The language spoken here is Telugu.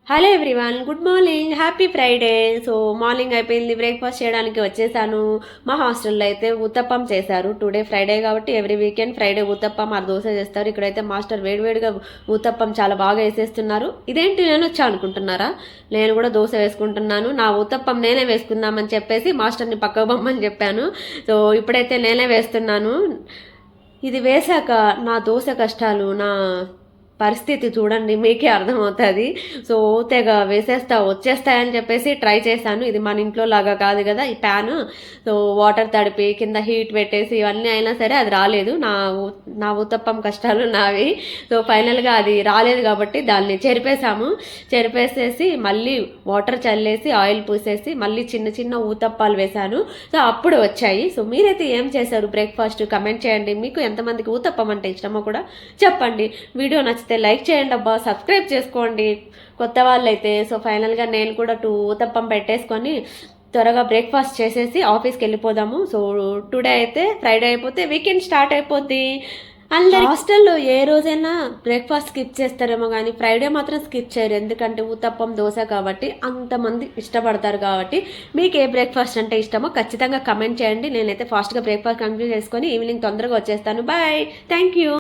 Hello everyone, good morning, happy Friday. So morning అయిపోయింది, బ్రేక్ఫాస్ట్ చేయడానికి వచ్చేసాను. మా హాస్టల్లో అయితే ఉత్తప్పం చేశారు. టుడే ఫ్రైడే కాబట్టి ఎవ్రీ వీకెండ్ ఫ్రైడే ఉత్తప్పం ఆ దోశ చేస్తారు. ఇక్కడైతే మాస్టర్ వేడివేడిగా ఉత్తప్పం చాలా బాగా వేసేస్తున్నారు. ఇదేంటి నేను వచ్చా అనుకుంటున్నారా? నేను కూడా దోశ వేసుకుంటున్నాను. నా ఉత్తప్పం నేనే వేసుకుందామని చెప్పేసి మాస్టర్ని పక్కకు పొమ్మని చెప్పాను. సో ఇప్పుడైతే నేనే వేస్తున్నాను. ఇది వేశాక నా దోశ కష్టాలు, నా పరిస్థితి చూడండి, మీకే అర్థమవుతుంది. సో తెగ వచ్చేస్తాయని చెప్పేసి ట్రై చేశాను. ఇది మన ఇంట్లో లాగా కాదు కదా ఈ ప్యాన్. సో వాటర్ తడిపి కింద హీట్ పెట్టేసి ఇవన్నీ అయినా సరే అది రాలేదు. నా ఉత్తప్పం కష్టాలు నావి. సో ఫైనల్గా అది రాలేదు కాబట్టి దాన్ని చెరిపేసేసి మళ్ళీ వాటర్ చల్లేసి ఆయిల్ పూసేసి మళ్ళీ చిన్న చిన్న ఊతప్పాలు వేశాను. సో అప్పుడు వచ్చాయి. సో మీరైతే ఏం చేశారు బ్రేక్ఫాస్ట్? కమెంట్ చేయండి. మీకు ఎంతమందికి ఊతప్పం అంటే ఇష్టమో కూడా చెప్పండి. వీడియో నచ్చితే లైక్ చేయండి అబ్బా, సబ్స్క్రైబ్ చేసుకోండి కొత్త వాళ్ళైతే. సో ఫైనల్గా నేను కూడా 2 ఊతప్పం పెట్టేసుకొని త్వరగా బ్రేక్ఫాస్ట్ చేసేసి ఆఫీస్కి వెళ్ళిపోదాము. సో టుడే అయితే ఫ్రైడే అయిపోతే వీకెండ్ స్టార్ట్ అయిపోద్ది. అందరి హాస్టల్లో ఏ రోజైనా బ్రేక్ఫాస్ట్ స్కిప్ చేస్తారేమో కానీ ఫ్రైడే మాత్రం స్కిప్ చేయరు. ఎందుకంటే ఊతప్పం దోశ కాబట్టి అంతమంది ఇష్టపడతారు. కాబట్టి మీకు ఏ బ్రేక్ఫాస్ట్ అంటే ఇష్టమో ఖచ్చితంగా కమెంట్ చేయండి. నేనైతే ఫాస్ట్గా బ్రేక్ఫాస్ట్ కంప్లీట్ చేసుకొని ఈవినింగ్ తొందరగా వచ్చేస్తాను. Bye, thank you.